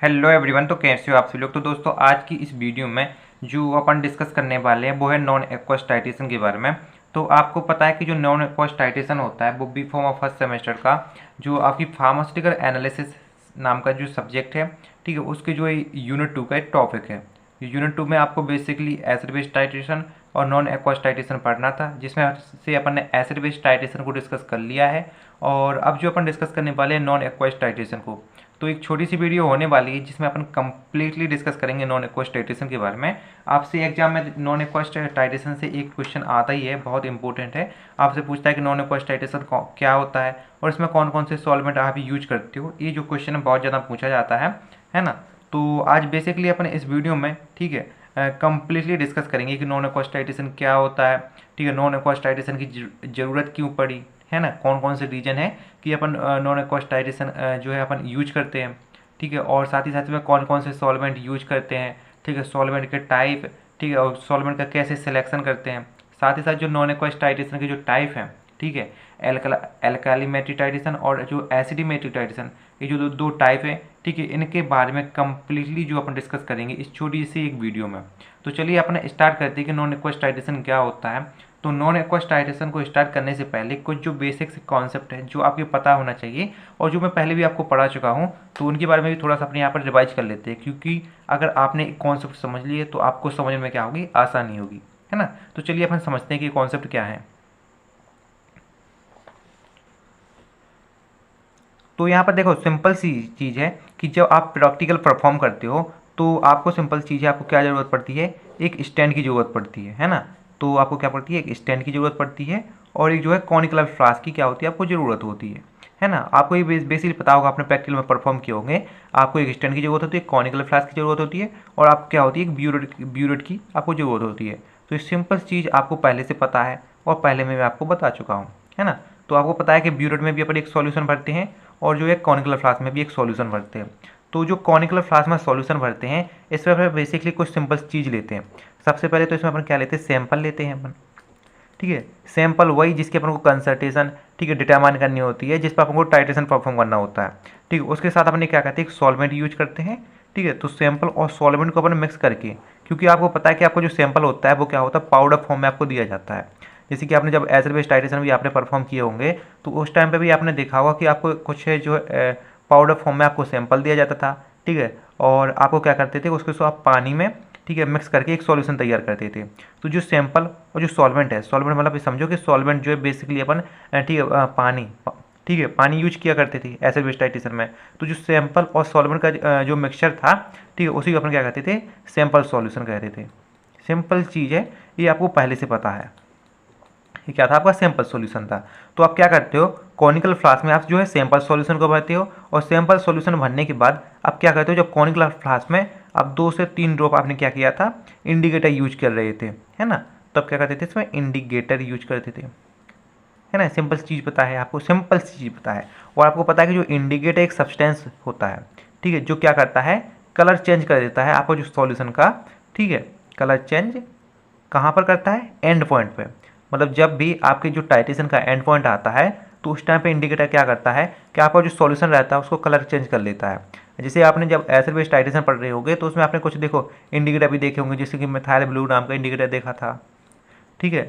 Hello everyone. तो कैसे हो आप सभी लोग। तो दोस्तों आज की इस वीडियो में जो अपन डिस्कस करने वाले हैं वो है नॉन एक्वस टाइटेशन के बारे में। तो आपको पता है कि जो नॉन एक्वस टाइटेशन होता है वो B pharm of first semester का जो आपकी फार्मास्यूटिकल एनालिसिस नाम का जो सब्जेक्ट है, ठीक है, उसके जो यूनिट 2 का एक टॉपिक है। यूनिट 2 में आपको बेसिकली एसिड बेस टाइटेशन और नॉन एक्वस टाइटेशन पढ़ना था, जिसमें से अपन ने एसिड बेस टाइटेशन को डिस्कस कर लिया है। और अब जो अपन डिस्कस करने वाले हैं नॉन एक्वस टाइटेशन को, तो एक छोटी सी वीडियो होने वाली है जिसमें अपन कंप्लीटली डिस्कस करेंगे नॉन एक्वस टाइटेशन के बारे में। आपसे एग्जाम में नॉन एक्वस टाइटेशन से एक क्वेश्चन आता ही है, बहुत इंपॉर्टेंट है। आपसे पूछता है कि नॉन एक्वस टाइटेशन क्या होता है और इसमें कौन कौन से सॉल्वेंट आप यूज करते हो। ये जो क्वेश्चन है बहुत ज़्यादा पूछा जाता है ना। तो आज बेसिकली अपन इस वीडियो में, ठीक है, कंप्लीटली डिस्कस करेंगे कि नॉन एक्वस टाइटेशन क्या होता है, ठीक है, नॉन एक्वस टाइटेशन की ज़रूरत क्यों पड़ी, है ना, कौन कौन से रीजन है कि अपन नॉन एक्वस टाइटेशन जो है अपन यूज करते हैं, ठीक है, और साथ ही साथ में कौन कौन से सॉल्वेंट यूज करते हैं, ठीक है, सॉल्वेंट के टाइप, ठीक है, और सॉल्वेंट का कैसे सिलेक्शन करते हैं। साथ ही साथ जो नॉन एक्वस टाइटेशन के जो टाइप हैं, ठीक है, एल्काली मेट्रिटाइटेशन और जो एसिडी मेट्रिटाइटेशन, ये जो दो टाइप है, ठीक है, इनके बारे में कंप्लीटली जो अपन डिस्कस करेंगे इस छोटी सी एक वीडियो में। तो चलिए अपन स्टार्ट करते हैं कि नॉन एक्वस टाइटेशन क्या होता है। तो नॉन एक्वस टाइटेशन को स्टार्ट करने से पहले कुछ जो बेसिक्स कॉन्सेप्ट है जो आपको पता होना चाहिए और जो मैं पहले भी आपको पढ़ा चुका हूँ, तो उनके बारे में भी थोड़ा सा अपने यहाँ पर रिवाइज कर लेते हैं, क्योंकि अगर आपने एक कॉन्सेप्ट समझ लिए तो आपको समझ में क्या होगी, आसानी होगी, है ना। तो चलिए अपन समझते हैं कि कॉन्सेप्ट क्या है। तो यहाँ पर देखो सिंपल सी चीज़ है कि जब आप प्रैक्टिकल परफॉर्म करते हो तो आपको सिंपल चीज़ है, आपको क्या ज़रूरत पड़ती है, एक स्टैंड की ज़रूरत पड़ती है ना। तो आपको क्या पड़ती है, एक स्टैंड की ज़रूरत पड़ती है और एक जो है कॉनिकल फ्लास्क की क्या होती है, आपको ज़रूरत होती है ना। आपको ये बेसिकली पता होगा, आपने प्रैक्टिकल में परफॉर्म किए होंगे। आपको एक स्टैंड की ज़रूरत होती है, कॉनिकल फ्लास्क की ज़रूरत होती है और आप क्या होती है, एक ब्यूरेट की आपको ज़रूरत होती है। तो ये सिंपल चीज़ आपको पहले से पता है और पहले में मैं आपको बता चुका हूँ, है ना। तो आपको पता है कि ब्यूरेट में भी अपन एक सॉल्यूशन भरते हैं और जो है कॉनिकल फ्लास्क में भी एक सॉल्यूशन भरते हैं। तो जो कॉनिकल फ्लास्क में सॉल्यूशन भरते हैं इसमें अपन बेसिकली कुछ सिंपल चीज़ लेते हैं। सबसे पहले तो इसमें अपन क्या लेते हैं, सैंपल लेते हैं अपन, ठीक है। सैंपल वही जिसकी अपन को कंसंट्रेशन, ठीक है, डिटरमाइन करनी होती है, जिस पर अपन को टाइट्रेशन परफॉर्म करना होता है, ठीक है। उसके साथ अपन क्या करते हैं, एक सॉल्वेंट यूज करते हैं, ठीक है। तो सैंपल और सॉल्वेंट को अपन मिक्स करके, क्योंकि आपको पता है कि आपको जो सैंपल होता है वो क्या होता है, पाउडर फॉर्म में आपको दिया जाता है। जैसे कि आपने जब एसिड बेस टाइट्रेशन भी आपने परफॉर्म किए होंगे तो उस टाइम पे भी आपने देखा होगा कि आपको कुछ जो पाउडर फॉर्म में आपको सैंपल दिया जाता था, ठीक है। और आपको क्या करते थे, उसको आप पानी में, ठीक है, मिक्स करके एक सॉल्यूशन तैयार करते थे। तो जो सैंपल और जो सॉल्वेंट है, सॉल्वेंट मतलब समझो कि सॉल्वेंट जो है बेसिकली अपन, ठीक है, पानी, ठीक है, पानी यूज किया करते थे एसिड बेस टाइट्रेशन में। तो जो सैंपल और सॉल्वेंट का जो मिक्सचर था, ठीक है, उसी को अपन क्या कहते थे, सैंपल सॉल्यूशन कहते थे। सिंपल चीज़ है, ये आपको पहले से पता है। ये क्या था, आपका सैंपल सॉल्यूशन था। तो आप क्या करते हो, कॉनिकल फ्लास्क में आप जो है सैंपल सॉल्यूशन को भरते हो और सैंपल सॉल्यूशन भरने के बाद आप क्या करते हो, जब कॉनिकल फ्लास्क में आप 2 से 3 ड्रॉप आपने क्या किया था, इंडिकेटर यूज कर रहे थे, है ना। तब क्या करते थे, इसमें इंडिकेटर यूज करते थे, है ना। सिंपल चीज़ पता है आपको, सिंपल चीज़ पता है। और आपको पता है कि जो इंडिकेटर एक सब्सटेंस होता है, ठीक है, जो क्या करता है, कलर चेंज कर देता है आपको जो सॉल्यूशन का, ठीक है। कलर चेंज कहाँ पर करता है, एंड पॉइंट पे। मतलब जब भी आपके जो टाइट्रेशन का एंड पॉइंट आता है तो उस टाइम पे इंडिकेटर क्या करता है कि आपका जो सॉल्यूशन रहता है उसको कलर चेंज कर लेता है। जैसे आपने जब एसिड बेस टाइट्रेशन पढ़ रहे होंगे तो उसमें आपने कुछ देखो इंडिकेटर भी देखे होंगे, जैसे कि मिथाइल ब्लू नाम का इंडिकेटर देखा था, ठीक है,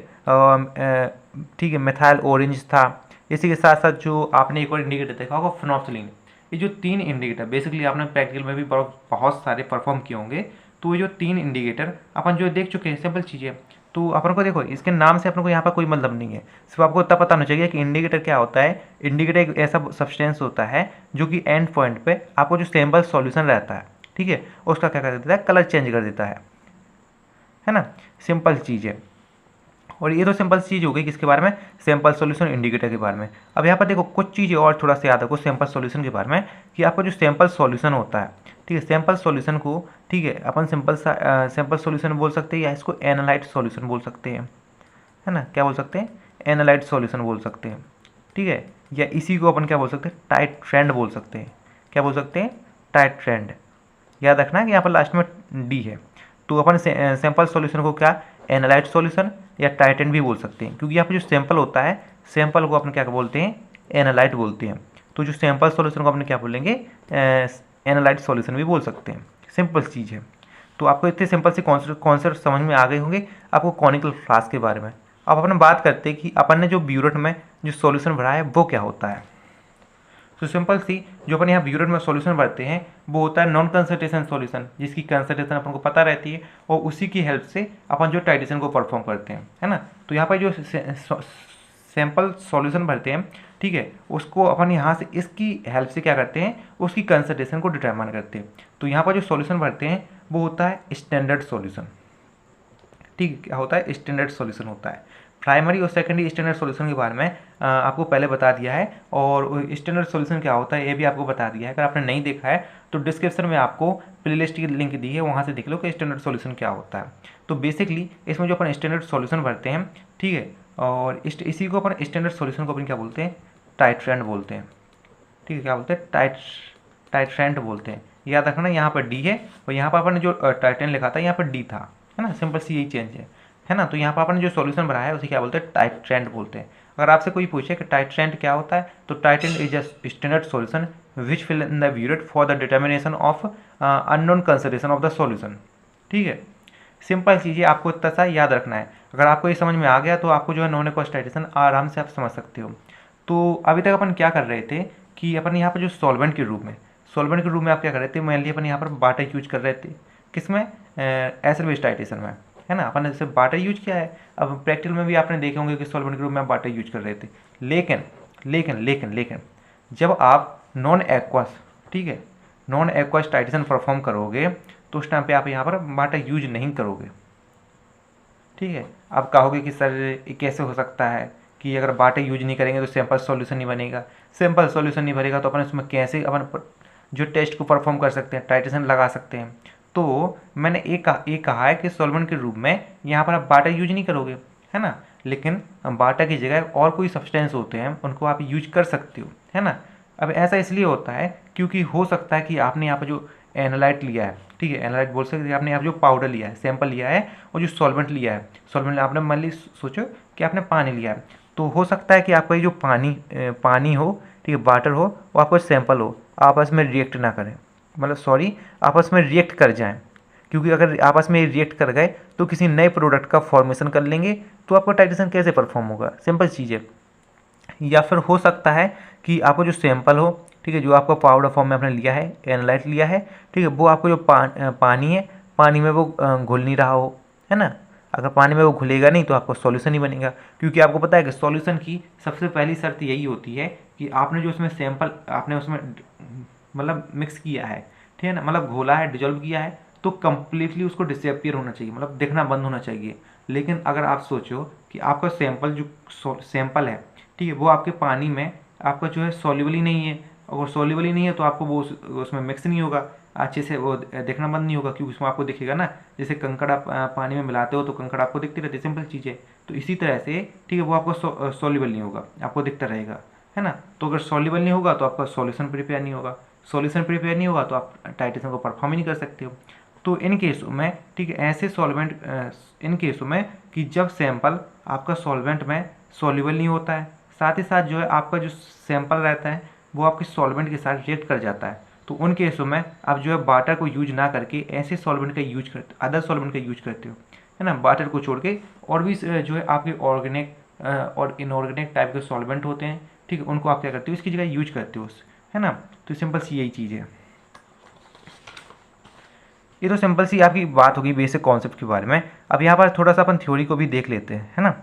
ठीक है, मिथाइल ऑरेंज था। इसी के साथ साथ जो आपने एक और इंडिकेटर देखा होगा, फिनोक्सिलिन। ये जो 3 इंडिकेटर बेसिकली आपने प्रैक्टिकल में भी बहुत सारे परफॉर्म किए होंगे। तो ये जो 3 इंडिकेटर अपन जो देख चुके हैं, सिंपल चीज़ें। तो अपन को देखो इसके नाम से अपन को यहाँ पर कोई मतलब नहीं है, सिर्फ आपको इतना पता होना चाहिए कि इंडिकेटर क्या होता है। इंडिकेटर एक ऐसा सब्सटेंस होता है जो कि एंड पॉइंट पे आपको जो सैंपल सॉल्यूशन रहता है, ठीक है, उसका क्या कर देता है, कलर चेंज कर देता है ना। सिंपल चीज़ है। और ये तो सिंपल चीज़ हो गई किसके बारे में, सैंपल सॉल्यूशन इंडिकेटर के बारे में। अब यहाँ पर देखो कुछ चीज़ें और थोड़ा सा याद रखो सैंपल सॉल्यूशन के बारे में, कि आपका जो सैंपल सॉल्यूशन होता है, ठीक है, सैंपल सॉल्यूशन को, ठीक है, अपन सिंपल सा सैंपल सॉल्यूशन बोल सकते हैं या इसको एनालाइट सॉल्यूशन बोल सकते हैं, है ना। क्या बोल सकते हैं, एनालाइट सॉल्यूशन बोल सकते हैं, ठीक है। या इसी को अपन क्या बोल सकते हैं, टाइट ट्रेंड बोल सकते हैं। क्या बोल सकते हैं, टाइट ट्रेंड। याद रखना है कि यहाँ पर लास्ट में डी है। तो अपन सैंपल सॉल्यूशन को क्या, एनालाइट सॉल्यूशन या टाइटेंड भी बोल सकते हैं, क्योंकि यहाँ पे जो सैंपल होता है, सैंपल को अपन क्या बोलते हैं, एनालाइट बोलते हैं। तो जो सैंपल सॉल्यूशन को अपन क्या बोलेंगे, एनालाइट सॉल्यूशन भी बोल सकते हैं। सिंपल चीज़ है। तो आपको इतने सिंपल से कॉन्सेप्ट समझ में आ गए होंगे आपको कॉनिकल फ्लास्क के बारे में। अब अपन बात करते हैं कि अपन ने जो ब्यूरेट में जो सॉल्यूशन भरा है वो क्या होता है। तो सिंपल सी जो अपन यहाँ ब्यूरेट में सॉल्यूशन भरते हैं वो होता है नॉन कंसंट्रेशन सॉल्यूशन, जिसकी कंसंट्रेशन अपन को पता रहती है और उसी की हेल्प से अपन जो टाइट्रेशन को परफॉर्म करते हैं, है ना। तो यहाँ पर जो सैंपल सॉल्यूशन भरते हैं, ठीक है, उसको अपन यहाँ से इसकी हेल्प से क्या करते हैं, उसकी कंसंट्रेशन को डिटरमाइन करते हैं। तो यहाँ पर जो सॉल्यूशन भरते हैं वो होता है स्टैंडर्ड सॉल्यूशन। ठीक है, क्या होता है, स्टैंडर्ड सॉल्यूशन होता है। प्राइमरी और सेकेंडरी स्टैंडर्ड सॉल्यूशन के बारे में आपको पहले बता दिया है, और स्टैंडर्ड सॉल्यूशन क्या होता है ये भी आपको बता दिया है। अगर आपने नहीं देखा है तो डिस्क्रिप्शन में आपको प्लेलिस्ट की लिंक दी है, वहाँ से देख लो कि स्टैंडर्ड सॉल्यूशन क्या होता है। तो बेसिकली इसमें जो अपन स्टैंडर्ड सॉल्यूशन भरते हैं, ठीक है, और इसी को अपन स्टैंडर्ड सॉल्यूशन को अपन क्या बोलते हैं, टाइट्रेंट बोलते हैं। ठीक है, क्या बोलते हैं, टाइट्रेंट बोलते हैं। याद रखना यहाँ पर डी है और यहाँ पर अपन जो टाइटेन लिखा था यहाँ पर डी था, है ना। सिंपल सी यही चेंज है ना। तो यहाँ पर अपन जो सॉल्यूशन बनाया है उसे क्या बोलते हैं, टाइट्रेंट बोलते हैं। अगर आपसे कोई पूछे कि टाइट्रेंट क्या होता है, तो titrant is a standard solution which fill in the burette for the determination of unknown concentration of the solution. ठीक है, सिंपल चीज़ें आपको इतना सा याद रखना है। अगर आपको ये समझ में आ गया तो आपको जो है नॉन एक्वस टाइट्रेशन आराम से आप समझ सकते हो। तो अभी तक अपन क्या कर रहे थे कि अपन यहाँ पर जो सॉल्वेंट के रूप में आप क्या कर रहे थे, मेनली अपन यहाँ पर वाटर यूज कर रहे थे, किसमें, एसिड बेस टाइट्रेशन में, है ना। अपन ने जैसे वाटर यूज किया है। अब प्रैक्टिकल में भी आपने देखे होंगे कि सॉल्वेंट के रूप में आप वाटर यूज कर रहे थे। लेकिन जब आप नॉन एक्वस, ठीक है, नॉन एक्वस टाइट्रेशन परफॉर्म करोगे तो उस टाइम पे आप यहाँ पर वाटर यूज नहीं करोगे। ठीक है, आप कहोगे कि सर ये कैसे हो सकता है कि अगर वाटर यूज नहीं करेंगे तो सैंपल सॉल्यूशन नहीं बनेगा। सैंपल सॉल्यूशन नहीं बनेगा तो अपन उसमें कैसे अपन जो टेस्ट को परफॉर्म कर सकते हैं, टाइट्रेशन लगा सकते हैं। तो मैंने एक कहा है कि सॉल्वेंट के रूप में यहाँ पर आप वाटर यूज नहीं करोगे, है ना, लेकिन वाटर की जगह और कोई सब्सटेंस होते हैं उनको आप यूज कर सकते हो, है ना। अब ऐसा इसलिए होता है क्योंकि हो सकता है कि आपने यहाँ पर जो एनालाइट लिया है, ठीक है, एनालाइट बोल सकते हैं, आपने यहाँ जो पाउडर लिया है, सैंपल लिया है, और जो सॉल्वेंट लिया है, सॉल्वेंट आपने मान ली सोचो कि आपने पानी लिया है, तो हो सकता है कि आपका ये जो पानी हो, ठीक है, वाटर हो, और आपका सैंपल हो, आपस में रिएक्ट ना करें, मतलब आपस में रिएक्ट कर जाएं। क्योंकि अगर आपस में रिएक्ट कर गए तो किसी नए प्रोडक्ट का फॉर्मेशन कर लेंगे, तो आपका टाइट्रेशन कैसे परफॉर्म होगा, सिंपल चीज़ है। या फिर हो सकता है कि आपको जो सैंपल हो, ठीक है, जो आपका पाउडर फॉर्म में आपने लिया है, एनालाइट लिया है, ठीक है, वो आपको जो पानी है, पानी में वो घुल नहीं रहा हो, है ना। अगर पानी में वो घुलेगा नहीं तो आपको सॉल्यूशन नहीं बनेगा। क्योंकि आपको पता है कि सॉल्यूशन की सबसे पहली शर्त यही होती है कि आपने जो उसमें सैंपल आपने उसमें मतलब मिक्स किया है, ठीक है ना, मतलब घोला है, डिजोल्व किया है, तो कम्प्लीटली उसको डिसअपियर होना चाहिए, मतलब दिखना बंद होना चाहिए। लेकिन अगर आप सोचो कि आपका सैंपल है, ठीक है, वो आपके पानी में आपका जो है सॉल्युबल ही नहीं है, अगर सॉल्युबल ही नहीं है तो आपको वो उसमें मिक्स नहीं होगा अच्छे से, वो देखना बंद नहीं होगा, क्योंकि उसमें आपको दिखेगा ना, जैसे कंकड़ आप पानी में मिलाते हो तो कंकड़ आपको दिखती रहती है, सिंपल चीज़ है। तो इसी तरह से, ठीक है, वो आपको सॉल्युबल नहीं होगा, आपको दिखता रहेगा, है ना। तो अगर सॉल्युबल नहीं होगा तो आपका सॉल्यूशन प्रिपेयर नहीं होगा, सॉल्यूशन प्रिपेयर नहीं होगा तो आप टाइट्रेशन को परफॉर्म ही नहीं कर सकते हो। तो इन केसों में, ठीक है, ऐसे सॉल्वेंट इन केसों में कि जब सैंपल आपका सॉल्वेंट में सॉल्युबल नहीं होता है, साथ ही साथ जो है आपका जो सैंपल रहता है वो आपके सॉल्वेंट के साथ रिएक्ट कर जाता है, तो उन केसों में आप जो है वाटर को यूज ना करके ऐसे सॉल्वेंट का यूज करते, अदर सॉल्वेंट का यूज करते हो, है ना, वाटर को छोड़ के। और भी जो है आपके ऑर्गेनिक और इनऑर्गेनिक टाइप के सॉल्वेंट होते हैं, ठीक है, उनको आप क्या करते हो, इसकी जगह यूज करते हो, है ना। तो सिंपल सी यही चीज़ है। ये तो सिंपल सी आपकी बात होगी बेसिक कॉन्सेप्ट के बारे में। अब यहाँ पर थोड़ा सा अपन थ्योरी को भी देख लेते हैं, है ना।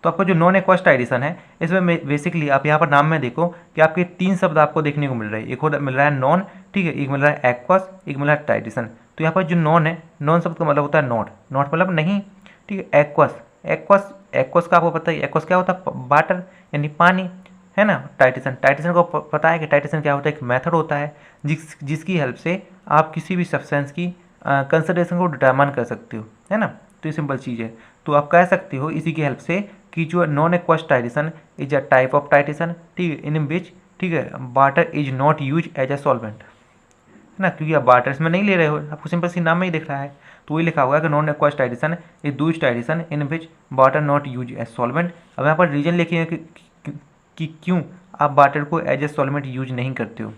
तो आपका जो नॉन एक्वस टाइट्रेशन है, इसमें बेसिकली आप यहाँ पर नाम में देखो कि आपके 3 शब्द आपको देखने को मिल रहे हैं। एक मिल रहा है नॉन, ठीक है, एक मिल रहा है एक्वस, एक मिल रहा है टाइट्रेशन। तो यहाँ पर जो नॉन है, नॉन शब्द का मतलब होता है नॉट मतलब नहीं, ठीक है। एक्वस का आपको पता है, एक्वस क्या होता है, वाटर यानी पानी, है ना। टाइट्रेशन को पता है कि टाइट्रेशन क्या होता है, एक मेथड होता है जिसकी हेल्प से आप किसी भी सब्सटेंस की कंसंट्रेशन को डिटरमाइन कर सकते हो, है ना। तो ये सिंपल चीज़ है। तो आप कह सकते हो इसी की हेल्प से कि जो non aqueous titration is a type of titration, ठीक है, इन विच, ठीक है, water is not use as a solvent, है ना। क्योंकि आप वाटर इसमें नहीं ले रहे हो, आपको सिंपल सी नाम में ही दिख रहा है। तो वही लिखा हुआ है कि non aqueous titration is those titration in which water not use as solvent. अब यहाँ पर रीजन लिखिए कि क्यों आप वाटर को एज ए सॉल्वेंट यूज नहीं करते हो।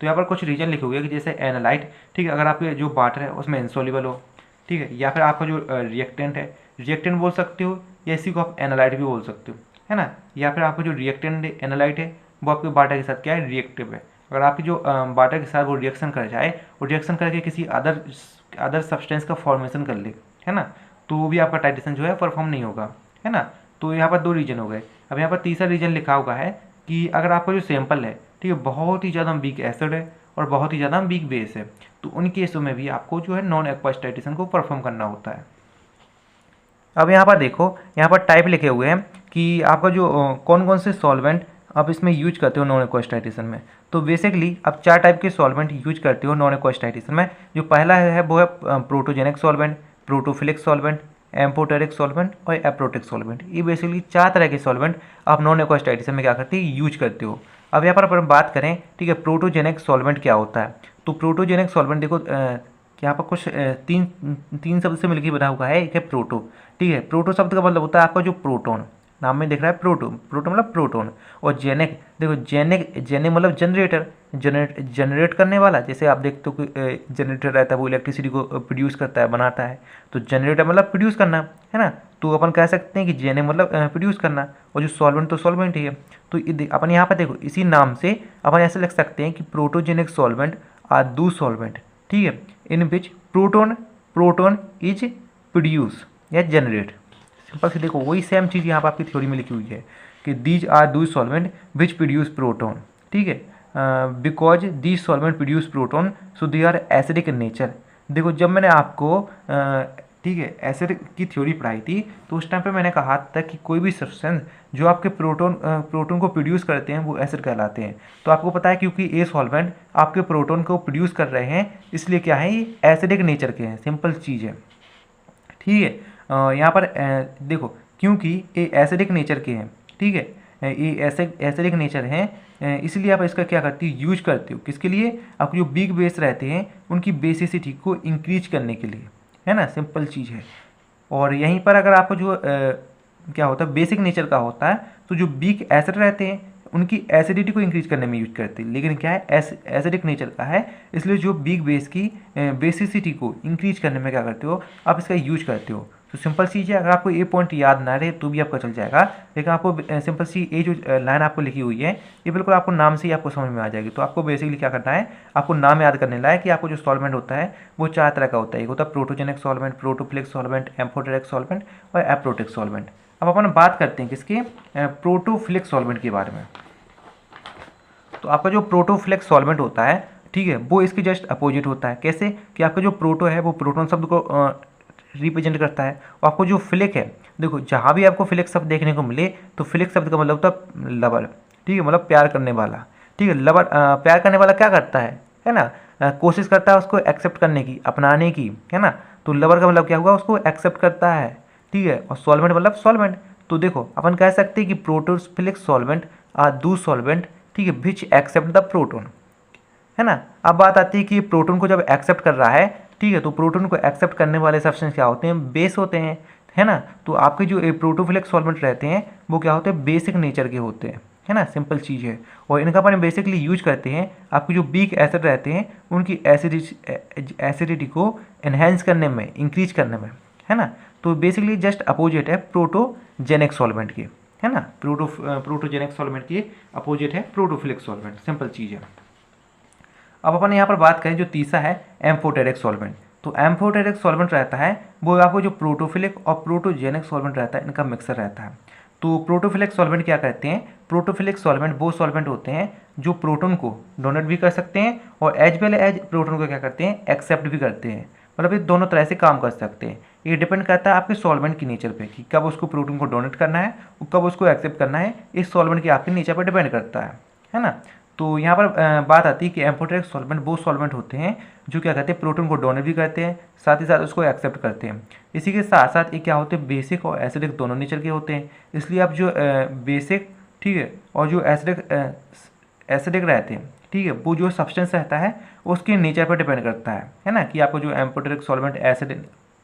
तो यहाँ पर कुछ रीजन लिखे हुए हैं कि जैसे एनालाइट, ठीक है, अगर आपके जो वाटर है उसमें इनसोल्यूबल हो, ठीक है, या फिर आपका जो रिएक्टेंट है, रिएक्टेंट बोल सकते हो, या इसी को आप एनालाइट भी बोल सकते हो, है ना, या फिर आपका जो रिएक्टेंट एनालाइट है वो आपके वाटर के साथ क्या है, रिएक्टिव है। अगर आपकी जो वाटर के साथ वो रिएक्शन कर जाए, वो रिएक्शन करके किसी अदर सब्सटेंस का फॉर्मेशन कर ले, है ना, तो वो भी आपका टाइट्रेशन जो है परफॉर्म नहीं होगा, है ना। तो यहाँ पर 2 रीजन हो गए। अब यहाँ पर तीसरा रीजन लिखा हुआ है कि अगर आपका जो सैंपल है, ठीक है, बहुत ही ज़्यादा वीक एसिड है और बहुत ही ज़्यादा वीक बेस है, तो उन केसों में भी आपको जो है नॉन एक्वास टाइट्रेशन को परफॉर्म करना होता है। अब यहाँ पर देखो, यहाँ पर टाइप लिखे हुए हैं कि आपका जो कौन कौन से सॉल्वेंट आप इसमें यूज करते हो नॉन एक्वास टाइट्रेशन में। तो बेसिकली आप 4 टाइप के सॉल्वेंट यूज करते हो नॉन एक्वास टाइट्रेशन में। जो पहला है वो है protogenic solvent, protophilic solvent, amphoteric solvent और एप्रोटिक सॉल्वेंट। ये बेसिकली 4 तरह के सॉल्वेंट आप नॉन एक्वास टाइट्रेशन में क्या करते हैं, यूज करते हो। अब यहाँ पर अपन बात करें, ठीक है, प्रोटोजेनिक सॉल्वेंट क्या होता है। तो प्रोटोजेनिक सॉल्वेंट देखो यहाँ पर कुछ तीन शब्द से मिलकर बना हुआ है। एक है प्रोटो, ठीक है, प्रोटो शब्द का मतलब होता है आपका जो प्रोटॉन, नाम में दिख रहा है प्रोटो, प्रोटो मतलब प्रोटॉन। और जेनिक, देखो जेनिक मतलब जनरेटर, जनरेट करने वाला। जैसे आप देखते हो कि जनरेटर रहता है वो इलेक्ट्रिसिटी को प्रोड्यूस करता है, बनाता है, तो जनरेटर मतलब प्रोड्यूस करना, है ना। तो अपन कह सकते हैं कि जेनिक मतलब प्रोड्यूस करना, और जो सॉल्वेंट तो सॉल्वेंट ही है। तो अपन यहाँ पर देखो इसी नाम से अपन ऐसे लिख सकते हैं कि प्रोटोजेनिक सॉल्वेंट आर दो सॉल्वेंट, ठीक है, in which proton is produce या जनरेट। सिंपल से देखो वही सेम चीज़ यहाँ पर आपकी थ्योरी में लिखी हुई है कि दीज आर दो सॉल्वेंट विच प्रोड्यूस प्रोटोन, ठीक है, because these solvent produce proton so they are acidic in nature. देखो जब मैंने आपको ठीक है एसिड की थ्योरी पढ़ाई थी, तो उस टाइम पे मैंने कहा था कि कोई भी सब्सटेंस जो आपके प्रोटोन को प्रोड्यूस करते हैं वो एसिड कहलाते हैं। तो आपको पता है क्योंकि ये सॉल्वेंट आपके प्रोटोन को प्रोड्यूस कर रहे हैं, इसलिए क्या है, ये एसिडिक नेचर के हैं। सिंपल चीज़ है, ठीक है। यहाँ पर देखो क्योंकि ये एसिडिक नेचर के हैं, ठीक है, ये एसिडिक नेचर हैं, इसलिए आप इसका क्या करते हो, यूज करते हो किसके लिए, आपको जो बिग बेस रहते हैं उनकी बेसिसिटी को इंक्रीज करने के लिए, है ना। सिंपल चीज़ है। और यहीं पर अगर आपको जो क्या होता है बेसिक नेचर का होता है, तो जो बिग एसिड रहते हैं उनकी एसिडिटी को इंक्रीज करने में यूज करते हैं। लेकिन क्या है एसिडिक नेचर का है, इसलिए जो बिग बेस की बेसिसिटी को इंक्रीज करने में क्या करते हो, आप इसका यूज करते हो। तो सिंपल चीज़ है, अगर आपको ये पॉइंट याद ना रहे तो भी आपका चल जाएगा, लेकिन आपको सिंपल सी ये जो लाइन आपको लिखी हुई है ये बिल्कुल आपको नाम से ही आपको समझ में आ जाएगी। तो आपको बेसिकली क्या करना है, आपको नाम याद करने लायक कि आपको जो सॉल्वेंट होता है वो 4 तरह का होता है। एक होता है protogenic solvent, protophilic solvent, amphoteric solvent और एप्रोटिक सॉल्वेंट। अब अपन बात करते हैं किसके, प्रोटोफिलिक सॉल्वेंट के बारे में। तो आपका जो प्रोटोफिलिक सॉल्वेंट होता है, ठीक है, वो इसके जस्ट अपोजिट होता है। कैसे कि आपका जो प्रोटो है वो प्रोटोन शब्द को रिप्रेजेंट करता है, और आपको जो फिलिक है, देखो जहाँ भी आपको फिलिक शब्द देखने को मिले तो फिलिक शब्द का मतलब होता है लवर, ठीक है, मतलब प्यार करने वाला, ठीक है। लवर प्यार करने वाला क्या करता है ना, कोशिश करता है उसको एक्सेप्ट करने की, अपनाने की, है ना। तो लवर का मतलब क्या हुआ, उसको एक्सेप्ट करता है, ठीक है। और सॉल्वेंट मतलब सॉल्वेंट। तो देखो अपन कह सकते हैं कि प्रोटोफिलिक सॉल्वेंट आर दो सॉल्वेंट, ठीक है, विच एक्सेप्ट द प्रोटोन, है ना। अब बात आती है कि प्रोटोन को जब एक्सेप्ट कर रहा है, ठीक है, तो प्रोटोन को एक्सेप्ट करने वाले सब्सटेंस क्या होते हैं, बेस होते हैं, है ना। तो आपके जो प्रोटोफिलिक सॉल्वेंट रहते हैं वो क्या होते हैं, बेसिक नेचर के होते हैं, है ना। सिंपल चीज़ है। और इनका अपन बेसिकली यूज करते हैं आपके जो वीक एसिड रहते हैं उनकी एसिडिटी को एनहेंस करने में, इंक्रीज करने में, है ना। तो बेसिकली जस्ट अपोजिट है प्रोटोजेनिक सॉल्वेंट के, है ना। प्रोटोजेनिक सॉल्वेंट के अपोजिट है प्रोटोफिलिक सॉल्वेंट। सिंपल चीज़ है। अब अपन यहाँ पर बात करें जो तीसरा है एम्फोटेरिक सॉल्वेंट। तो एम्फोटेरिक सॉल्वेंट रहता है वो आपको जो प्रोटोफिलिक और प्रोटोजेनिक सॉल्वेंट रहता है इनका मिक्सर रहता है। तो प्रोटोफिलिक सॉल्वेंट क्या करते हैं, प्रोटोफिलिक सॉल्वेंट वो सॉल्वेंट होते हैं जो प्रोटोन को डोनेट भी कर सकते हैं और एज वेल एज प्रोटोन को क्या करते हैं, एक्सेप्ट भी करते हैं। मतलब ये दोनों तरह से काम कर सकते हैं। ये डिपेंड करता है आपके सॉल्वेंट की नेचर पे कि कब उसको प्रोटोन को डोनेट करना है और कब उसको एक्सेप्ट करना है। इस सॉल्वेंट की आपके नेचर पर डिपेंड करता है ना। तो यहाँ पर बात आती है कि एम्फोटेरिक सॉल्वेंट वो सॉल्वेंट होते हैं जो क्या करते हैं, प्रोटोन को डोनेट भी करते हैं, साथ ही साथ उसको एक्सेप्ट करते हैं। इसी के साथ साथ ये क्या होते हैं, बेसिक और एसिडिक दोनों नेचर के होते हैं। इसलिए आप जो बेसिक, ठीक है, और जो एसिडिक रहते हैं, ठीक है, वो जो सब्सटेंस रहता है उसके नेचर पर डिपेंड करता है ना, कि आपको जो एम्फोटेरिक सॉल्वेंट एसिड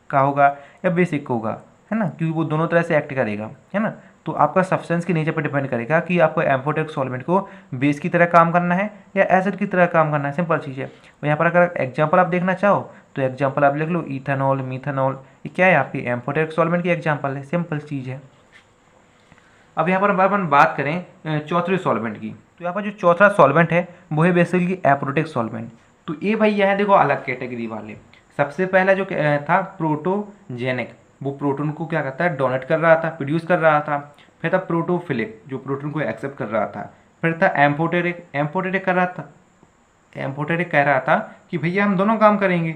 का होगा या बेसिक का होगा, है ना, क्योंकि वो दोनों तरह से एक्ट करेगा, है ना। तो आपका सब्सटेंस के नेचर पर डिपेंड करेगा कि आपको एम्फोटेरिक सॉल्वेंट को बेस की तरह काम करना है या एसिड की तरह काम करना है। सिंपल चीज़ है। और यहाँ पर अगर एग्जाम्पल आप देखना चाहो तो एग्जाम्पल आप लिख लो इथेनॉल, मिथेनॉल, ये क्या है आपकी एम्फोटेरिक सॉल्वेंट की एग्जाम्पल है। सिंपल चीज़ है। अब यहाँ पर अपन बात करें चौथे सॉल्वेंट की, तो यहाँ पर जो चौथा सॉल्वेंट है वो है बेसिकली एप्रोटिक सॉल्वेंट। तो ये भाई यह है देखो अलग कैटेगरी वाले। सबसे पहला जो था प्रोटोजेनिक, वो प्रोटोन को क्या करता है, डोनेट कर रहा था, प्रोड्यूस कर रहा था। फिर था प्रोटोफिलिक, जो प्रोटोन को एक्सेप्ट कर रहा था। फिर था एम्फोटेरिक, एम्फोटेरिक कर रहा था, एम्फोटेरिक कह रहा था कि भैया हम दोनों काम करेंगे।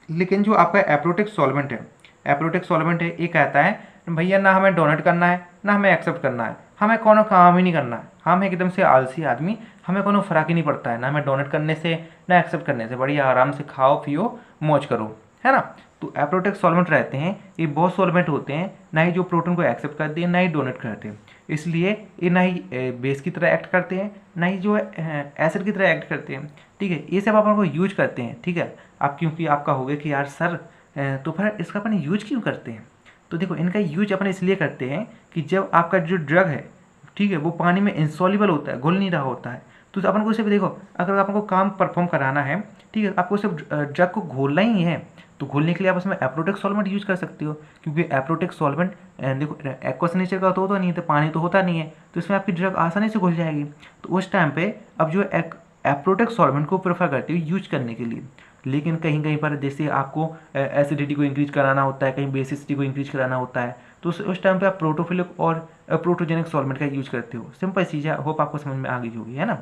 लेकिन जो आपका एप्रोटिक सॉल्वेंट है, एप्रोटिक सॉल्वेंट है, ये कहता है भैया ना हमें डोनेट करना है ना हमें एक्सेप्ट करना है, हमें कोनो काम ही नहीं करना है, हम एकदम से आलसी आदमी, हमें कोनो फर्क ही नहीं पड़ता है ना हमें डोनेट करने से ना एक्सेप्ट करने से, बढ़िया आराम से खाओ पियो मौज करो, है ना। तो एप्रोटिक सॉल्वेंट रहते हैं, ये बहुत सॉल्वेंट होते हैं, ना ही जो प्रोटोन को एक्सेप्ट करते हैं ना ही डोनेट करते हैं, इसलिए ये ना ही बेस की तरह एक्ट करते हैं ना ही जो है एसिड की तरह एक्ट करते हैं। ठीक है, ये सब अपन को यूज करते हैं। ठीक है, आप क्योंकि आपका होगा कि यार सर तो फिर इसका अपन यूज क्यों करते हैं, तो देखो इनका यूज अपन इसलिए करते हैं कि जब आपका जो ड्रग है, ठीक है, वो पानी में इंसॉल्युबल होता है, घुल नहीं रहा होता है, तो अपन को सिर्फ देखो अगर आपको काम परफॉर्म कराना है, ठीक है, आपको सिर्फ ड्रग को घोलना ही है, तो घोलने के लिए आप उसमें एप्रोटिक सॉल्वेंट यूज कर सकते हो, क्योंकि एप्रोटिक सॉल्वेंट देखो एक्वस नेचर का तो होता नहीं है, तो पानी तो होता नहीं है, तो इसमें आपकी ड्रग आसानी से घुल जाएगी। तो उस टाइम पे अब जो एप्रोटिक सॉल्वेंट को प्रेफर करते हो यूज करने के लिए। लेकिन कहीं कहीं पर जैसे आपको एसिडिटी को इंक्रीज कराना होता है, कहीं बेसिसिटी को इंक्रीज कराना होता है, तो उस टाइम पे आप प्रोटोफिलिक और प्रोटोजेनिक सॉल्वेंट का यूज करते हो। सिंपल चीज़ है, होप आपको समझ में आ गई होगी, है ना।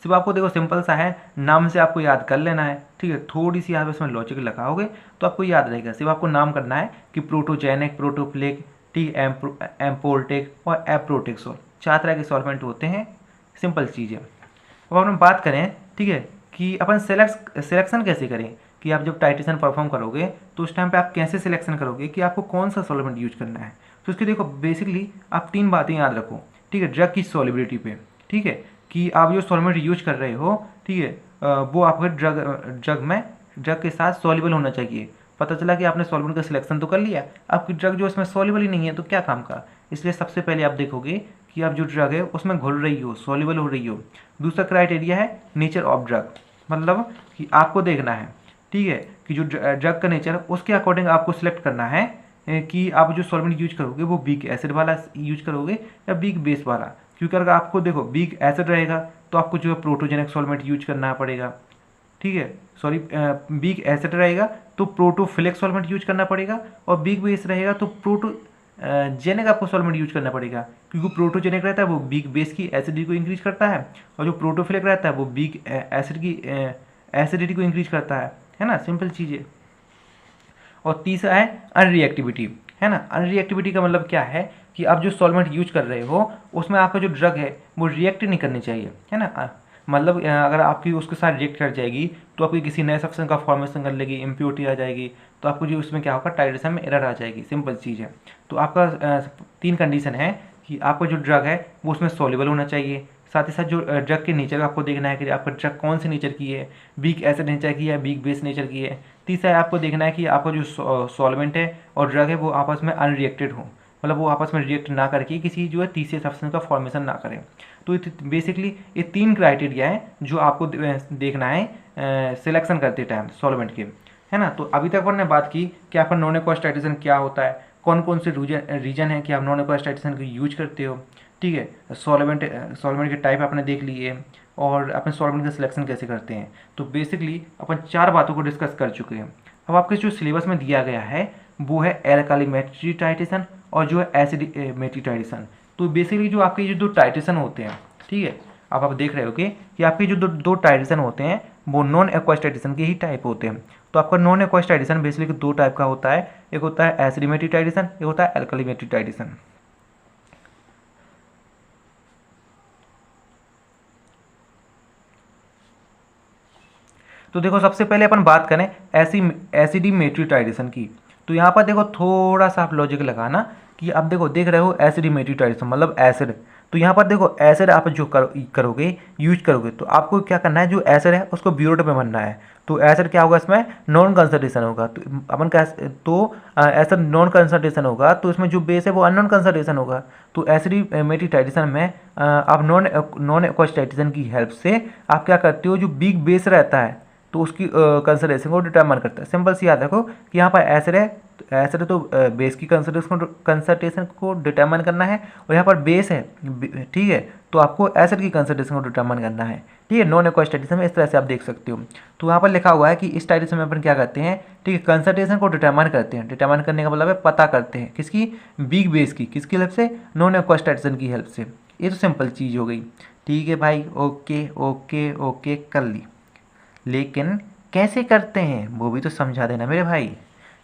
सिर्फ आपको देखो सिंपल सा है, नाम से आपको याद कर लेना है। ठीक है, थोड़ी सी आप इसमें लॉजिक लगाओगे तो आपको याद रहेगा। सिर्फ आपको नाम करना है कि प्रोटोजेनिक, प्रोटोफिलिक, ठीक, एम्पोर्टिक और एप्रोटिक सॉल्व, 4 तरह के सॉल्वेंट होते हैं। सिंपल चीज़ है। अब अपन बात करें, ठीक है, कि अपन सिलेक्शन कैसे करें, कि आप जब टाइट्रेशन परफॉर्म करोगे तो उस टाइम पे आप कैसे सिलेक्शन करोगे कि आपको कौन सा सॉल्वेंट यूज करना है। तो उसके देखो बेसिकली आप 3 बातें याद रखो। ठीक है, ड्रग की सॉलिबिलिटी पे, ठीक है, कि आप जो सॉल्वेंट यूज कर रहे हो, ठीक है, वो आपके ड्रग के साथ सॉल्युबल होना चाहिए। पता चला कि आपने सॉल्वेंट का सिलेक्शन तो कर लिया, आपकी ड्रग जो उसमें सॉल्युबल ही नहीं है तो क्या काम का। इसलिए सबसे पहले आप देखोगे कि आप जो ड्रग है उसमें घुल रही हो, सॉल्युबल हो रही हो। दूसरा क्राइटेरिया है नेचर ऑफ ड्रग, मतलब कि आपको देखना है, ठीक है, कि जो ड्रग का नेचर है उसके अकॉर्डिंग आपको सिलेक्ट करना है कि आप जो सॉल्वेंट यूज करोगे वो वीक एसिड वाला यूज करोगे या वीक बेस वाला। क्योंकि अगर आपको देखो वीक एसिड रहेगा तो आपको जो है प्रोटोजेनिक सॉल्वेंट यूज करना पड़ेगा। ठीक है, सॉरी, वीक एसिड रहेगा तो प्रोटोफिलिक सॉल्वेंट यूज करना पड़ेगा, और वीक बेस रहेगा तो जेनिक आपको सॉल्वेंट यूज करना पड़ेगा। क्योंकि प्रोटोजेनिक रहता है वो वीक बेस की एसिडिटी को इंक्रीज करता है, और जो प्रोटोफिलिक रहता है वो वीक एसिड की एसिडिटी को इंक्रीज करता है ना। सिंपल चीज़ है। और तीसरा है अनरिएक्टिविटी, है ना। अनरिएक्टिविटी का मतलब क्या है कि आप जो सॉल्वेंट यूज कर रहे हो उसमें आपका जो ड्रग है वो रिएक्ट नहीं करनी चाहिए, है ना। मतलब अगर आपकी उसके साथ रिएक्ट कर जाएगी तो आपकी किसी नए सब्सटेंस का फॉर्मेशन कर लेगी, इम्प्योरिटी आ जाएगी, तो आपको जो उसमें क्या होगा, टाइट्रेशन में एरर आ जाएगी। सिंपल चीज़ है। तो आपका 3 कंडीशन है कि आपका जो ड्रग है वो उसमें सॉल्युबल होना चाहिए, साथ ही साथ जो ड्रग के नेचर आपको देखना है कि आपका ड्रग कौन से नेचर की है, वीक एसिड नेचर की है, वीक बेस नेचर की है। तीसरा है आपको देखना है कि आपका जो सॉल्वेंट है और ड्रग है वो आपस में अनरिएक्टेड हो, मतलब वो आपस में रिएक्ट ना करके किसी जो है तीसरे सब्सटेंस का फॉर्मेशन ना करें। तो बेसिकली ये 3 क्राइटेरिया है जो आपको देखना है सिलेक्शन करते टाइम सॉल्वेंट के, है ना। तो अभी तक अपन ने बात की कि आपका नॉन एक्वस टाइट्रेशन क्या होता है, कौन कौन से रीजन है कि आप नॉन एक्वस टाइट्रेशन को यूज करते हो। ठीक है, सॉल्वेंट के टाइप आपने देख लिए, और अपन सॉल्वेंट का सिलेक्शन कैसे करते हैं। तो बेसिकली अपन 4 बातों को डिस्कस कर चुके हैं। अब आपके जो सिलेबस में दिया गया है वो है एल्कालीमेट्री टाइट्रेशन और जो है एसिडिमेट्री टाइट्रेशन। तो बेसिकली जो आपके जो 2 टाइट्रेशन होते हैं, ठीक है, आप देख रहे हो कि आपके जो दो टाइट्रेशन होते हैं वो नॉन एक्वस टाइट्रेशन के ही टाइप होते हैं। तो आपका non aqueous titration basically 2 type का होता है, एक होता है एसिडिमेट्री टाइट्रेशन, एक होता है एल्कालीमेट्री टाइट्रेशन। तो देखो सबसे पहले अपन बात करें एसिडिमेट्री टाइट्रेशन की। तो यहाँ पर देखो थोड़ा सा आप लॉजिक लगाना कि आप देखो देख रहे हो एसिडिमेट्री टाइट्रेशन मतलब एसिड, तो यहाँ पर देखो एसिड आप जो करोगे यूज करोगे तो आपको क्या करना है, जो एसिड है उसको ब्यूरेट में बनना है। तो एसिड क्या होगा, इसमें नॉन कंसंट्रेशन होगा। तो अपन का एसिड नॉन कंसंट्रेशन होगा तो इसमें जो बेस है वो अननोन कंसंट्रेशन होगा। तो एसिडिमेटिक टाइट्रेशन में आप नॉन एक्वस टाइट्रेशन की हेल्प से आप क्या करते हो, जो बिग बेस रहता है तो उसकी कंसंट्रेशन को डिटरमाइन करता है। सिंपल सी याद रखो कि यहाँ पर एसिड है, एसिड तो बेस की कंसंट्रेशन को डिटरमाइन करना है, और यहाँ पर बेस है, ठीक है, तो आपको एसिड की कंसंट्रेशन को डिटरमाइन करना है। ठीक है, नॉन एक्वस टाइट्रेशन में इस तरह से आप देख सकते हो। तो यहाँ पर लिखा हुआ है कि इस टाइट्रेशन में अपन क्या करते हैं, ठीक है, कंसंट्रेशन को डिटरमाइन करते हैं। डिटरमाइन करने का मतलब है पता करते हैं, किसकी, बिग बेस की, किसकी हेल्प से, नॉन एक्वस टाइट्रेशन की हेल्प से। ये तो सिंपल चीज़ हो गई। ठीक है भाई, ओके ओके ओके कर ली, लेकिन कैसे करते हैं वो भी तो समझा देना मेरे भाई।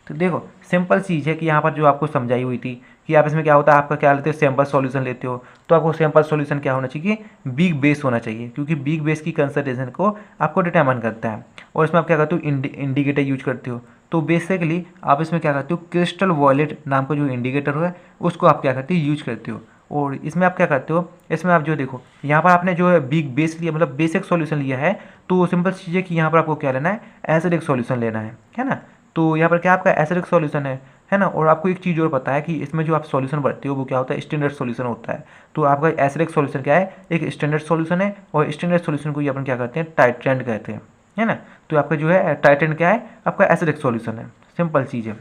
तो देखो सिंपल चीज़ है कि यहाँ पर जो आपको समझाई हुई थी कि आप इसमें क्या होता है, आपका क्या लेते हो, सैम्पल सॉल्यूशन लेते हो, तो आपको सैम्पल सॉल्यूशन क्या होना चाहिए, बिग बेस होना चाहिए, क्योंकि बिग बेस की कंसंट्रेशन को आपको डिटरमाइन करता है। और इसमें आप क्या करते हो, इंडिकेटर यूज करते हो। तो बेसिकली आप इसमें क्या करते हो, क्रिस्टल वॉयलेट नाम का जो इंडिकेटर है उसको आप क्या करते हो, यूज करते हो। और इसमें आप क्या करते हो, इसमें आप जो देखो यहाँ पर आपने जो है बिग बेस लिया, मतलब बेसिक सॉल्यूशन लिया है, तो सिंपल चीज़ है कि यहाँ पर आपको क्या लेना है, एसिडिक सॉल्यूशन लेना है ना। तो यहाँ पर क्या आपका एसिडिक सॉल्यूशन है ना। और आपको एक चीज़ और पता है कि इसमें जो आप सॉल्यूशन भरते हो वो क्या होता है, स्टैंडर्ड सॉल्यूशन होता है। तो आपका एसिडिक सॉल्यूशन क्या है, एक स्टैंडर्ड सॉल्यूशन है, और स्टैंडर्ड सॉल्यूशन को ही अपन क्या कहते हैं, टाइट्रेंट कहते हैं, है ना। तो आपका जो है टाइट्रेंट क्या है, आपका एसिडिक सॉल्यूशन है, सिंपल चीज़ है।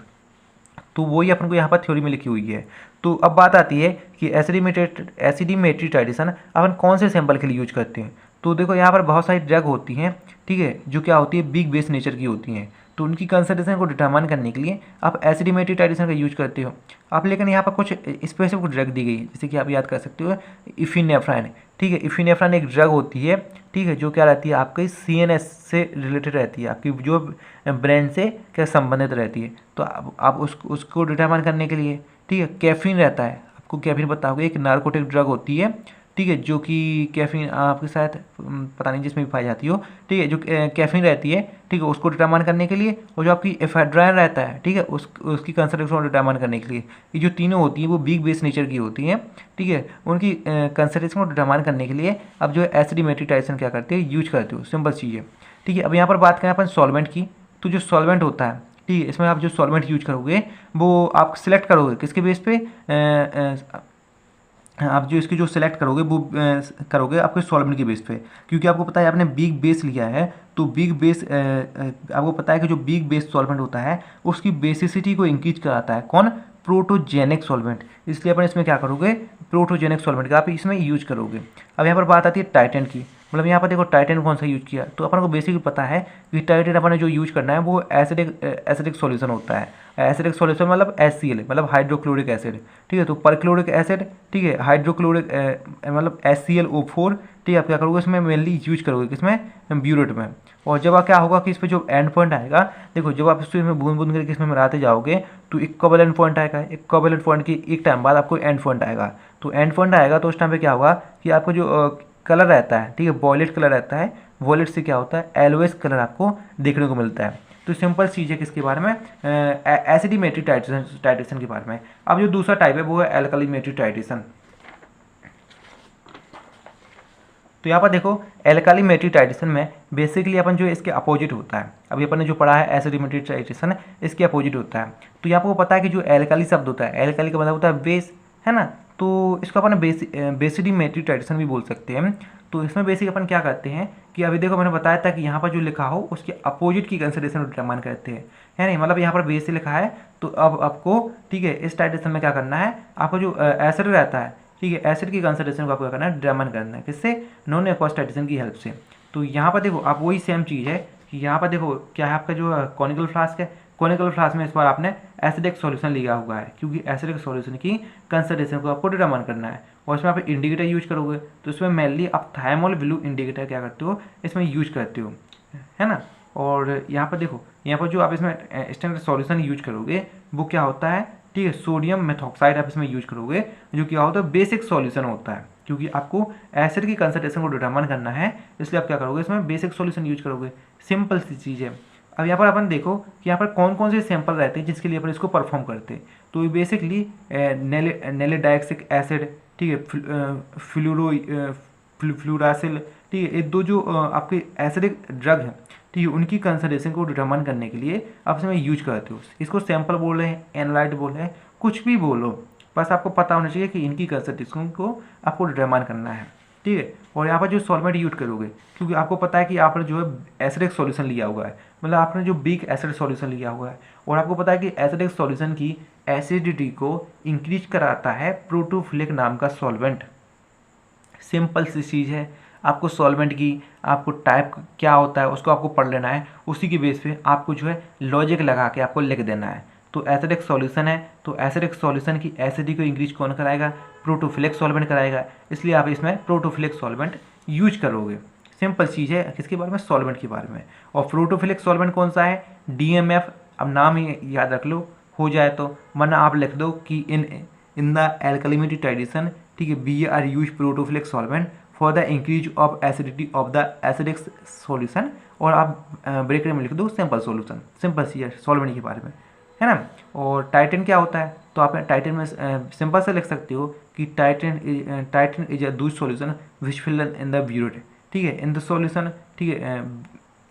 तो वही अपन को यहाँ पर थ्योरी में लिखी हुई है। तो अब बात आती है कि एसिडिमेट्री टाइट्रेशन अपन कौन से सैंपल के लिए यूज करते हैं। तो देखो यहाँ पर बहुत सारी ड्रग होती हैं, ठीक है, जो क्या होती है, बिग बेस नेचर की होती हैं। तो उनकी कंसंट्रेशन को डिटरमाइन करने के लिए आप एसिडिमेट्री टाइट्रेशन का यूज करते हो आप। लेकिन यहाँ पर कुछ स्पेसिफिक ड्रग दी गई है, जैसे कि आप याद कर सकते हो इफिनेफ्राइन, ठीक है। इफिनेफ्राइन एक ड्रग होती है, ठीक है, जो क्या रहती है, आपके CNS से रिलेटेड रहती है, आपकी जो ब्रेन से क्या संबंधित रहती है। तो आप उसको डिटरमाइन करने के लिए, ठीक है, कैफीन रहता है, आपको कैफीन पता होगा, एक नार्कोटिक ड्रग होती है, ठीक है, जो कि कैफीन आपके साथ पता नहीं जिसमें भी पाई जाती हो, ठीक है, जो कैफीन रहती है, ठीक है, उसको डिटरमाइन करने के लिए, और जो आपकी एफेड्राइन रहता है, ठीक है, उसकी कंसंट्रेशन को डिटरमाइन करने के लिए, ये जो तीनों होती हैं वो बिग बेस नेचर की होती हैं, ठीक है। उनकी कंसंट्रेशन को डिटरमाइन करने के लिए अब जो है एसिडिमेट्री टाइट्रेशन क्या करते हैं, यूज करते हो, सिंपल चीज़ है। ठीक है, अब यहाँ पर बात करें अपन सॉल्वेंट की, तो जो सॉल्वेंट होता है, ठीक है, इसमें आप जो सॉल्वेंट यूज करोगे वो आप सिलेक्ट करोगे किसके बेस पे, आप जो इसकी जो सिलेक्ट करोगे वो करोगे आपके सॉल्वेंट के बेस पे, क्योंकि आपको पता है आपने बिग बेस लिया है। तो बिग बेस आपको पता है कि जो बिग बेस सॉल्वेंट होता है उसकी बेसिसिटी को इंक्रीज कराता है, कौन, प्रोटोजेनिक सॉल्वेंट। इसलिए अपन इसमें क्या करोगे, प्रोटोजेनिक सॉल्वेंट का आप इसमें यूज करोगे। अब यहाँ पर बात आती है टाइटेंट की, मतलब यहाँ पर देखो टाइटेंट कौन सा यूज किया, तो अपन को बेसिकली पता है कि टाइटेंट अपन ने जो यूज करना है वो एसिडिक सॉल्यूशन होता है। एसिडिक सॉल्यूशन मतलब HCl, मतलब हाइड्रोक्लोरिक एसिड, ठीक है। तो परक्लोरिक एसिड, ठीक है, हाइड्रोक्लोरिक मतलब HClO4, ठीक है। आप क्या करोगे, इसमें मेनली यूज करोगे किसमें, ब्यूरेट में। और जब क्या होगा कि इस पर जो एंड पॉइंट आएगा, देखो जब आप इसमें बूंद बूंद करके इसमें मिलाते जाओगे तो एक कोवेलेंट पॉइंट आएगा, एक कोवेलेंट पॉइंट की एक टाइम बाद आपको एंड पॉइंट आएगा। तो एंड पॉइंट आएगा तो उस टाइम पे क्या होगा कि आपको जो कलर रहता है, ठीक है, वॉयलेट कलर रहता है, वॉयलेट से क्या होता है, एलोवेस कलर आपको देखने को मिलता है। तो सिंपल चीज़ है किसके बारे में, एसिडिमेट्री टाइट्रेशन के बारे में। अब जो दूसरा टाइप है वो है एल्कालीमेट्री टाइट्रेशन। तो यहाँ पर देखो एल्कालीमेट्री टाइट्रेशन में बेसिकली अपन जो इसके अपोजिट होता है, अभी अपन ने जो पढ़ा है एसिडिमेट्री टाइट्रेशन, इसके अपोजिट होता है। तो यहाँ पर पता है कि जो एल्काली शब्द होता है, एल्काली का मतलब होता है बेस, है ना। तो इसको अपन बेसिडिमेट्री टाइट्रेशन भी बोल सकते हैं। तो इसमें बेसिक अपन क्या करते हैं कि अभी देखो मैंने बताया था कि यहाँ पर जो लिखा हो उसके अपोजिट की कंसिडरेशन डिटरमाइन करते हैं, है नहीं, मतलब यहाँ पर बेस से लिखा है तो अब आपको, ठीक है, इस टाइट्रेशन में क्या करना है, आपको जो एसिड रहता है, ठीक है, एसिड की कंसिडरेशन को आपको क्या करना है, डिटरमाइन करना है, किससे, नॉन एक्वस टाइट्रेशन की हेल्प से। तो यहाँ पर देखो आप वही सेम चीज़ है कि यहाँ पर देखो क्या है, आपका जो कॉनिकल फ्लास्क है, कॉनिकल फ्लास्क में इस बार आपने एसिडिक सॉल्यूशन लिया हुआ है, क्योंकि एसिडिक सॉल्यूशन की कंसंट्रेशन को आपको डिटरमाइन करना है। और इसमें आप इंडिकेटर यूज करोगे तो इसमें मेनली आप थायमोल ब्लू इंडिकेटर क्या करते हो, इसमें यूज करते हो, है ना। और यहाँ पर देखो, यहाँ पर जो आप इसमें स्टैंडर्ड सॉल्यूशन यूज करोगे वो क्या होता है, ठीक है, सोडियम मेथॉक्साइड आप इसमें यूज करोगे, जो क्या होता है, बेसिक सॉल्यूशन होता है, क्योंकि आपको एसिड की कंसंट्रेशन को डिटरमाइन करना है, इसलिए आप क्या करोगे, इसमें बेसिक सॉल्यूशन यूज करोगे। सिंपल सी चीज़ है। अब यहाँ पर अपन देखो कि यहाँ पर कौन कौन से सैंपल रहते हैं जिसके लिए अपन इसको परफॉर्म करते हैं। तो बेसिकली नेलेडाइक्सिक एसिड, ठीक है, फ्लूरासिल, ठीक है, ये दो जो आपके एसिडिक ड्रग हैं, ठीक है, उनकी कंसंट्रेशन को डिटरमाइन करने के लिए आप इसमें यूज करते हो। इसको सैंपल बोल रहे हैं, एनालाइट बोल रहे हैं, कुछ भी बोलो, बस आपको पता होना चाहिए कि इनकी कंसंट्रेशन को आपको डिटरमाइन करना है, ठीक है। और यहाँ पर जो सॉल्वेंट यूज करोगे, क्योंकि आपको पता है कि आपने जो है एसिडिक सॉल्यूशन लिया हुआ है, मतलब आपने जो वीक एसिड सॉल्यूशन लिया हुआ है, और आपको पता है कि एसिडिक सॉल्यूशन की एसिडिटी को इंक्रीज कराता है प्रोटोफिलिक नाम का सॉल्वेंट। सिंपल सी चीज़ है, आपको सॉल्वेंट की आपको टाइप क्या होता है उसको आपको पढ़ लेना है, उसी की बेस पे आपको जो है लॉजिक लगा के आपको लिख देना है। तो एसिडिक सॉल्यूशन है, तो एसिडिक सॉल्यूशन की एसिडिटी को इंक्रीज कौन कराएगा? प्रोटोफिलिक सॉल्वेंट कराएगा, इसलिए आप इसमें प्रोटोफिलिक सॉल्वेंट यूज करोगे। सिंपल चीज़ है, किसके बारे में? सॉल्वेंट के बारे में। और प्रोटोफिलिक सॉल्वेंट कौन सा है? DMF। अब नाम ही याद रख लो, हो जाए तो, वरना आप लिख दो कि इन द एल्कलिमिटी ट्रेडिशन, ठीक है, we are use protophilic solvent for the increase of acidity of the acidic solution, और आप ब्रेकेट में लिख दो सिंपल सॉल्यूशन। सिंपल सी है सॉल्वेंट के बारे में, है ना। और टाइटन क्या होता है? तो आप टाइटन में सिंपल से लिख सकते हो कि titrant is a those solution which fill in the burette, ठीक है, इन द सॉल्यूशन, ठीक है,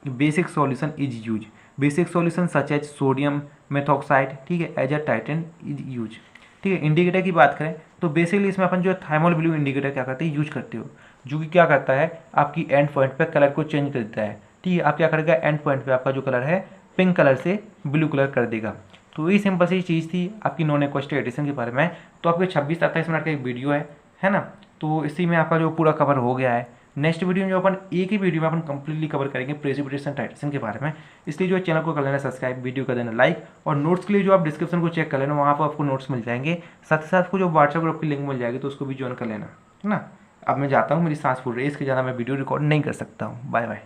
basic solution is use, basic solution such as sodium methoxide, ठीक है, as a titrant is use, ठीक है। इंडिकेटर की बात करें तो बेसिकली इसमें अपन जो थाइमोल ब्लू इंडिकेटर क्या करते हैं, यूज करते हो, जो कि क्या करता है आपकी एंड पॉइंट पे कलर को चेंज कर देता है, ठीक है। आप क्या करेगा, एंड पॉइंट पे आपका जो कलर है पिंक कलर से ब्लू कलर कर देगा। तो ये सिंपल सी चीज़ थी आपकी नॉन एक्वेस्टिव एडिशन के बारे में। तो आपके 26-27 मिनट का एक वीडियो है ना, तो इसी में आपका जो पूरा कवर हो गया है। नेक्स्ट वीडियो में जो अपन एक ही वीडियो में अपन कंप्लीटली कवर करेंगे प्रेसिपिटेशन टाइट्रेशन के बारे में, इसलिए जो चैनल को कर लेना सब्सक्राइब, वीडियो कर देना लाइक, और नोट्स के लिए जो आप डिस्क्रिप्शन को चेक कर लेना, वहाँ पर आपको नोट्स मिल जाएंगे। साथ ही साथ आपको जो व्हाट्सएप ग्रुप की लिंक मिल जाएगी तो उसको भी ज्वाइन कर लेना, है ना। अब मैं जाता हूँ, मेरी सांस फूल रही है, इसके ज़्यादा मैं वीडियो रिकॉर्ड नहीं कर सकता हूँ। Bye bye.